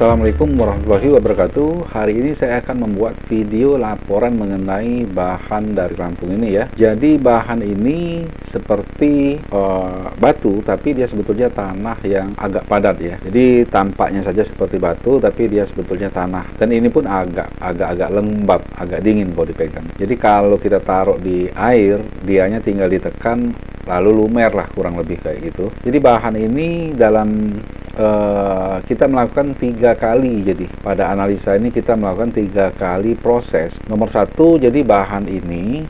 Assalamualaikum warahmatullahi wabarakatuh. Hari ini saya akan membuat video laporan mengenai bahan dari Lampung ini ya. Jadi bahan ini seperti batu, tapi dia sebetulnya tanah yang agak padat ya. Jadi tampaknya saja seperti batu, tapi dia sebetulnya tanah. Dan ini pun agak lembab, agak dingin kalau dipegang. Jadi kalau kita taruh di air, dianya tinggal ditekan lalu lumer lah, kurang lebih kayak gitu. Jadi bahan ini dalam kita melakukan 3 kali. Jadi pada analisa ini kita melakukan 3 kali proses. Nomor 1, jadi bahan ini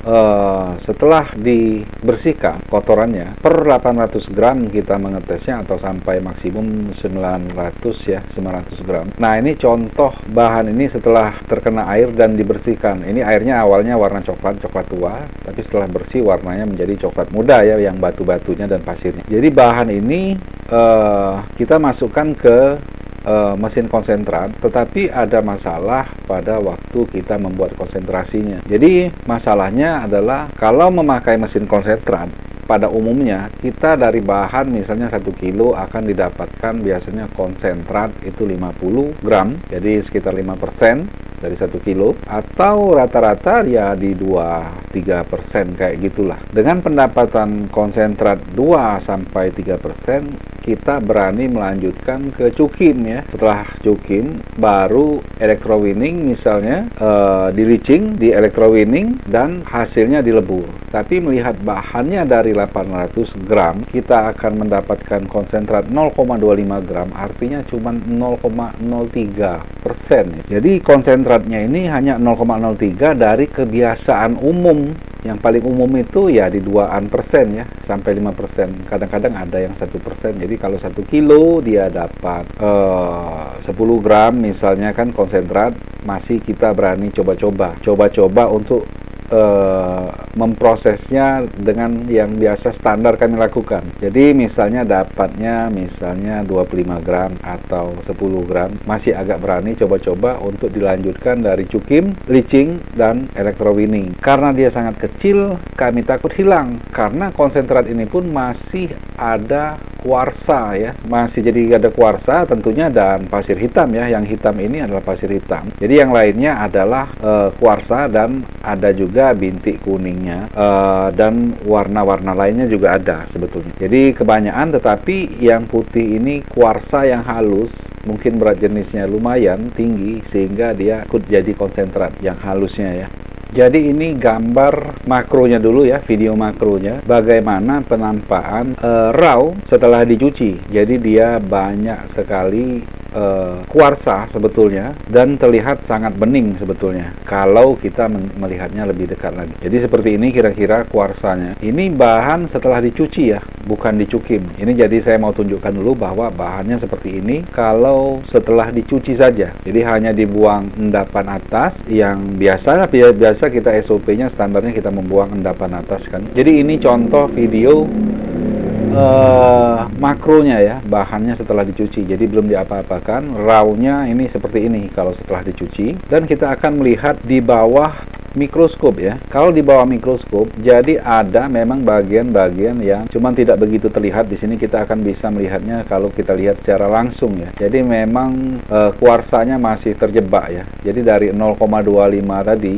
setelah dibersihkan kotorannya per 800 gram kita mengetesnya, atau sampai maksimum 900 ya, 900 gram. Nah, ini contoh bahan ini setelah terkena air dan dibersihkan. Ini airnya awalnya warna coklat tua, tapi setelah bersih warnanya menjadi coklat muda ya, yang batu-batunya dan pasirnya. Jadi bahan ini kita masukkan ke mesin konsentrat, tetapi ada masalah pada waktu kita membuat konsentrasinya. Jadi masalahnya adalah kalau memakai mesin konsentrat, pada umumnya kita dari bahan misalnya 1 kilo akan didapatkan biasanya konsentrat itu 50 gram, jadi sekitar 5% dari 1 kilo, atau rata-rata ya di 2-3% kayak gitulah. Dengan pendapatan konsentrat 2-3%, kita berani melanjutkan ke cukim ya. Setelah cukim baru electrowinning, misalnya di leaching, di electrowinning, dan hasilnya dilebur. Tapi melihat bahannya dari 800 gram, kita akan mendapatkan konsentrat 0,25 gram, artinya cuma 0,03%. Jadi konsentratnya ini hanya 0,03 dari kebiasaan umum. Yang paling umum itu ya di 2% ya, sampai 5%. Kadang-kadang ada yang 1%. Jadi kalau 1 kilo dia dapat 10 gram misalnya kan konsentrat, masih kita berani coba-coba untuk memprosesnya dengan yang biasa standar kami lakukan. Jadi misalnya dapatnya misalnya 25 gram atau 10 gram, masih agak berani coba-coba untuk dilanjutkan dari cukim, leaching, dan electrowinning. Karena dia sangat kecil, kami takut hilang, karena konsentrat ini pun masih ada kuarsa ya, masih jadi ada kuarsa tentunya, dan pasir hitam ya. Yang hitam ini adalah pasir hitam. Jadi yang lainnya adalah kuarsa, dan ada juga bintik kuningnya, dan warna-warna lainnya juga ada sebetulnya. Jadi kebanyakan, tetapi yang putih ini kuarsa yang halus, mungkin berat jenisnya lumayan tinggi sehingga dia ikut jadi konsentrat yang halusnya ya. Jadi ini gambar makronya dulu ya, video makronya, bagaimana penampakan raw setelah dicuci. Jadi dia banyak sekali kuarsa sebetulnya, dan terlihat sangat bening sebetulnya kalau kita melihatnya lebih dekat lagi. Jadi seperti ini kira-kira kuarsanya. Ini bahan setelah dicuci ya, bukan dicukim. Ini jadi saya mau tunjukkan dulu bahwa bahannya seperti ini kalau setelah dicuci saja. Jadi hanya dibuang endapan atas, yang biasa kita SOP-nya standarnya kita membuang endapan atas kan. Jadi ini contoh video makronya ya, bahannya setelah dicuci. Jadi belum diapa-apakan, raw-nya ini seperti ini kalau setelah dicuci. Dan kita akan melihat di bawah mikroskop ya. Kalau di bawah mikroskop, jadi ada memang bagian-bagian yang cuman tidak begitu terlihat. Di sini kita akan bisa melihatnya kalau kita lihat secara langsung ya. Jadi memang kuarsanya masih terjebak ya. Jadi dari 0,25 tadi,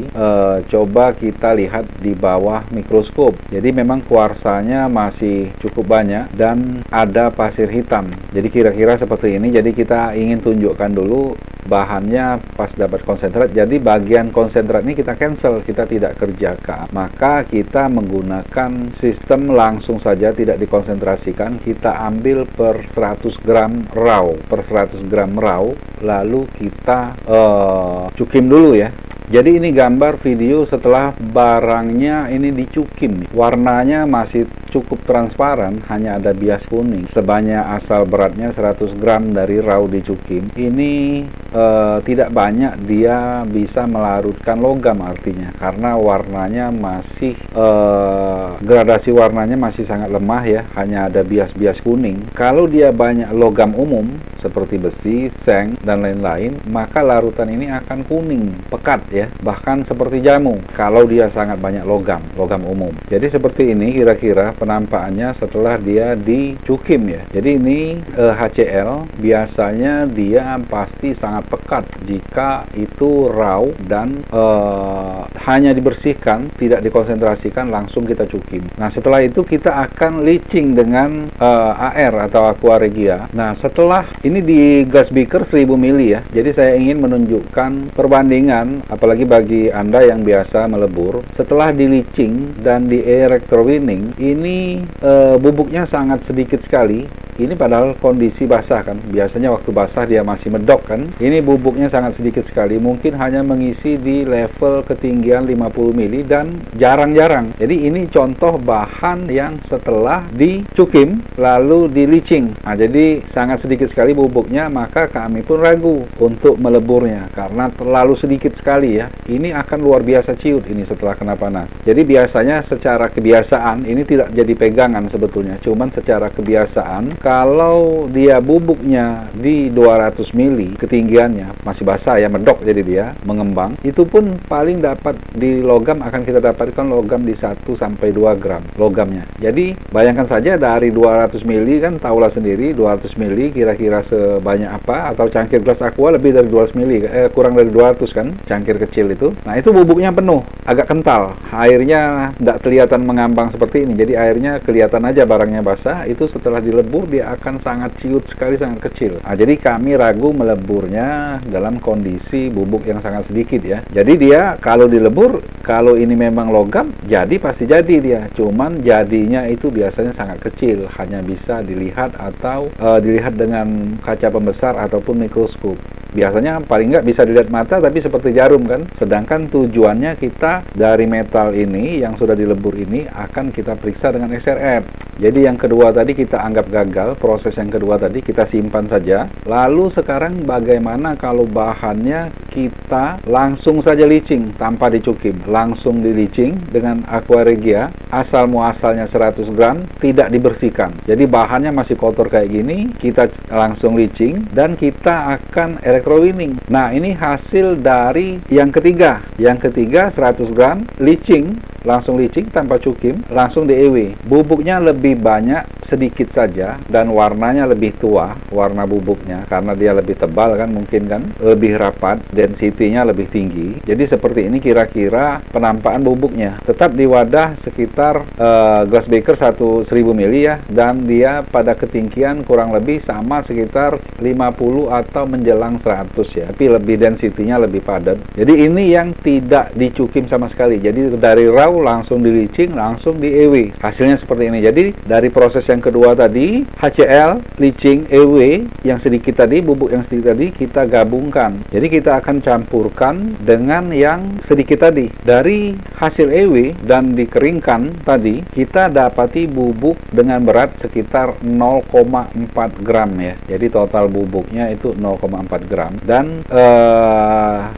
coba kita lihat di bawah mikroskop. Jadi memang kuarsanya masih cukup banyak dan ada pasir hitam. Jadi kira-kira seperti ini. Jadi kita ingin tunjukkan dulu bahannya pas dapat konsentrat. Jadi bagian konsentrat ini kita cancel, kita tidak kerjakan. Maka kita menggunakan sistem langsung saja, tidak dikonsentrasikan. Kita ambil per 100 gram raw, lalu kita cukim dulu ya. Jadi ini gambar video setelah barangnya ini dicukim. Warnanya masih cukup transparan, hanya ada bias kuning. Sebanyak asal beratnya 100 gram dari raw dicukim. Ini tidak banyak dia bisa melarutkan logam artinya, karena warnanya masih gradasi warnanya masih sangat lemah ya, hanya ada bias-bias kuning. Kalau dia banyak logam umum seperti besi, seng, dan lain-lain, maka larutan ini akan kuning, pekat ya, bahkan seperti jamu kalau dia sangat banyak logam umum. Jadi seperti ini kira-kira penampakannya setelah dia dicukim ya. Jadi ini HCl biasanya dia pasti sangat pekat jika itu raw dan hanya dibersihkan, tidak dikonsentrasikan, langsung kita cukim. Nah, setelah itu kita akan leaching dengan AR atau aqua regia. Nah, setelah ini di glass beaker 1000 ml ya. Jadi saya ingin menunjukkan perbandingan, apalagi bagi Anda yang biasa melebur. Setelah di leaching dan di electrowinning, ini bubuknya sangat sedikit sekali. Ini padahal kondisi basah kan. Biasanya waktu basah dia masih medok kan. Ini bubuknya sangat sedikit sekali. Mungkin hanya mengisi di level ketinggian 50 ml dan jarang-jarang. Jadi ini contoh bahan yang setelah dicukim lalu di leaching. Nah, jadi sangat sedikit sekali bubuknya, maka kami pun ragu untuk meleburnya karena terlalu sedikit sekali ya. Ini akan luar biasa ciut ini setelah kena panas. Jadi biasanya secara kebiasaan ini tidak jadi pegangan sebetulnya. Cuman secara kebiasaan kalau dia bubuknya di 200 ml ketinggiannya masih basah ya, medok jadi dia mengembang, itu pun paling dapat di logam akan kita dapatkan logam di 1 sampai 2 gram logamnya. Jadi bayangkan saja dari 200 ml kan tahulah sendiri 200 ml kira-kira sebanyak apa, atau cangkir gelas aqua lebih dari 200 ml, kurang dari 200 kan cangkir kecil itu. Nah, itu bubuknya penuh, agak kental, airnya tidak kelihatan mengambang seperti ini, jadi airnya kelihatan aja barangnya basah. Itu setelah dilebur dia akan sangat ciut sekali, sangat kecil. Nah, jadi kami ragu meleburnya dalam kondisi bubuk yang sangat sedikit ya. Jadi dia kalau dilebur, kalau ini memang logam, jadi pasti jadi dia. Cuman jadinya itu biasanya sangat kecil, hanya bisa dilihat atau dilihat dengan kaca pembesar ataupun mikroskop. Biasanya paling nggak bisa dilihat mata, tapi seperti jarum kan. Sedangkan tujuannya kita dari metal ini yang sudah dilebur ini akan kita periksa dengan XRF. Jadi yang kedua tadi kita anggap gagal, proses yang kedua tadi kita simpan saja. Lalu sekarang bagaimana kalau bahannya kita langsung saja leaching tanpa dicukim, langsung di leaching dengan aqua regia, asal muasalnya 100 gram, tidak dibersihkan. Jadi bahannya masih kotor kayak gini, kita langsung leaching dan kita akan electrowinning. Nah, ini hasil dari yang ketiga. Yang ketiga 100 gram leaching, langsung leaching tanpa cukim, langsung di EW. Bubuknya lebih banyak sedikit saja dan warnanya lebih tua, warna bubuknya karena dia lebih tebal kan, mungkin kan, lebih rapat, density-nya lebih tinggi. Jadi seperti ini kira-kira penampakan bubuknya. Tetap di wadah sekitar glass beaker 1000 ml ya, dan dia pada ketinggian kurang lebih sama sekitar 50 atau menjelang 100 ya, tapi lebih density-nya lebih padat. Jadi ini yang tidak dicukim sama sekali. Jadi dari raw langsung di leaching, langsung di EW. Hasilnya seperti ini. Jadi dari proses yang kedua tadi, HCl, leaching, EW, yang sedikit tadi, bubuk yang sedikit tadi kita gabungkan. Jadi kita akan campurkan dengan yang sedikit tadi. Dari hasil EW dan dikeringkan tadi, kita dapati bubuk dengan berat sekitar 0,4 gram ya. Jadi total bubuknya itu 0,4 gram. Dan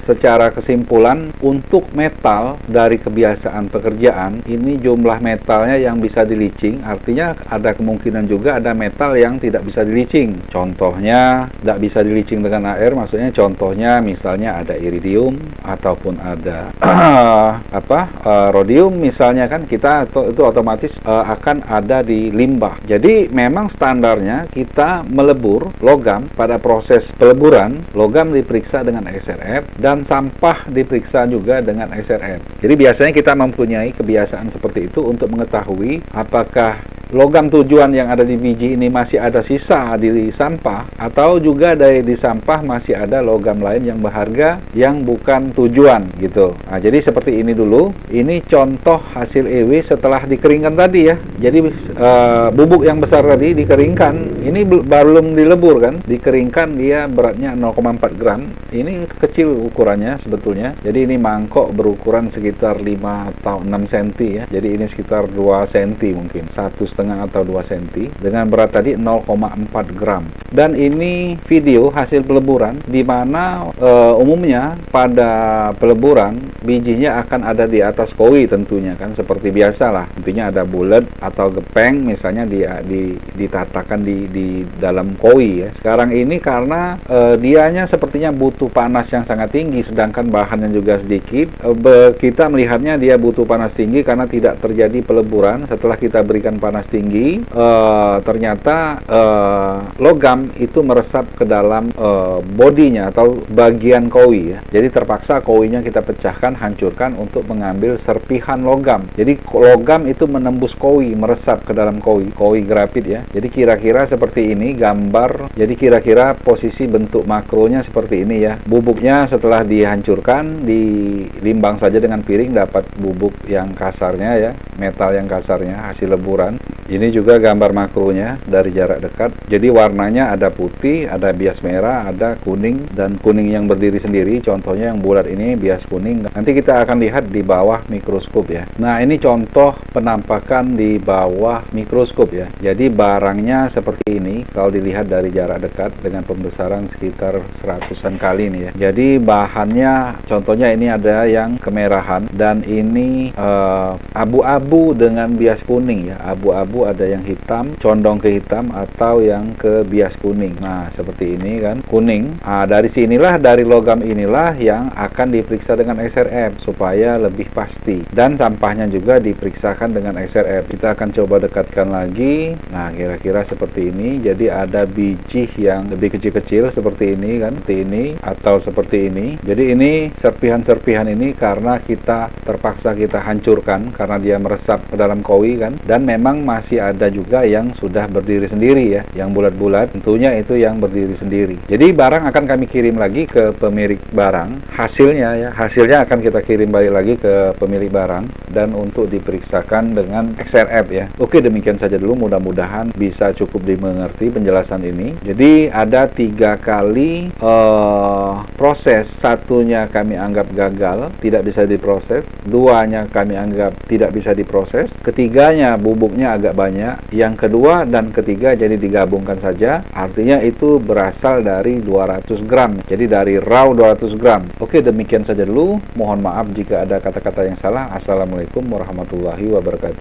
secara kesimpulan, untuk metal dari kebiasaan pekerjaan, ini jumlah metalnya yang bisa di leaching, artinya ada kemungkinan juga ada metal yang tidak bisa di leaching. Contohnya tidak bisa di leaching dengan air, maksudnya contohnya misalnya ada iridium ataupun ada rhodium misalnya kan, kita itu otomatis akan ada di limbah. Jadi memang standarnya kita melebur logam, pada proses peleburan logam diperiksa dengan XRF dan sampah diperiksa juga dengan XRF. Jadi biasanya kita mempunyai kebiasaan seperti itu untuk mengetahui apakah logam tujuan yang ada di biji ini masih ada sisa di sampah, atau juga di sampah masih ada logam lain yang berharga yang bukan tujuan gitu. Nah, jadi seperti ini dulu. Ini contoh hasil EW setelah dikeringkan tadi ya. Jadi bubuk yang besar tadi dikeringkan, ini belum dilebur kan, dikeringkan, dia beratnya 0,4 gram. Ini kecil ukurannya sebetulnya. Jadi ini mangkok berukuran sekitar 5 atau 6 cm ya. Jadi ini sekitar 2 cm mungkin, 1,5 1,5 atau 2 cm dengan berat tadi 0,4 gram. Dan ini video hasil peleburan di mana umumnya pada peleburan bijinya akan ada di atas koi tentunya kan, seperti biasa lah. Tentunya ada bulat atau gepeng misalnya ditatakan di dalam koi ya. Sekarang ini karena dianya sepertinya butuh panas yang sangat tinggi sedangkan bahannya juga sedikit, kita melihatnya dia butuh panas tinggi karena tidak terjadi peleburan. Setelah kita berikan panas tinggi, ternyata logam itu meresap ke dalam bodinya atau bagian koi ya. Jadi terpaksa koinya kita pecahkan, hancurkan untuk mengambil serpihan logam. Jadi logam itu menembus koi, meresap ke dalam koi grafit ya. Jadi kira-kira seperti ini gambar. Jadi kira-kira posisi bentuk makronya seperti ini ya. Bubuknya setelah dihancurkan, dilimbang saja dengan piring, dapat bubuk yang kasarnya ya, metal yang kasarnya hasil leburan. Ini juga gambar makronya dari jarak dekat. Jadi warnanya ada putih, ada bias merah, ada kuning, dan kuning yang berdiri sendiri. Contohnya yang bulat ini bias kuning. Nanti kita akan lihat di bawah mikroskop ya. Nah, ini contoh penampakan di bawah mikroskop ya. Jadi barangnya seperti ini kalau dilihat dari jarak dekat dengan pembesaran sekitar 100-an kali nih ya. Jadi bahannya contohnya ini ada yang kemerahan dan ini abu-abu dengan bias kuning ya. Abu-abu ada yang hitam, condong ke hitam atau yang ke bias kuning. Nah, seperti ini kan, kuning. Dari sinilah, dari logam inilah yang akan diperiksa dengan XRF supaya lebih pasti. Dan sampahnya juga diperiksakan dengan XRF. Kita akan coba dekatkan lagi. Nah, kira-kira seperti ini. Jadi ada biji yang lebih kecil-kecil seperti ini kan, seperti ini atau seperti ini. Jadi ini serpihan-serpihan ini karena kita terpaksa kita hancurkan karena dia meresap ke dalam koi kan. Dan memang masih ada juga yang sudah berdiri sendiri ya, yang bulat-bulat, tentunya itu yang berdiri sendiri. Jadi barang akan kami kirim lagi ke pemilik barang, hasilnya akan kita kirim balik lagi ke pemilik barang dan untuk diperiksakan dengan XRF ya. Oke, demikian saja dulu, mudah-mudahan bisa cukup dimengerti penjelasan ini. Jadi ada 3 kali proses. Satunya kami anggap gagal, tidak bisa diproses. 2-nya kami anggap tidak bisa diproses. Ketiganya bubuknya agak banyak. Yang kedua dan ketiga jadi digabungkan saja. Artinya itu berasal dari 200 gram. Jadi dari raw 200 gram. Oke, demikian saja dulu. Mohon maaf jika ada kata-kata yang salah. Assalamualaikum warahmatullahi wabarakatuh.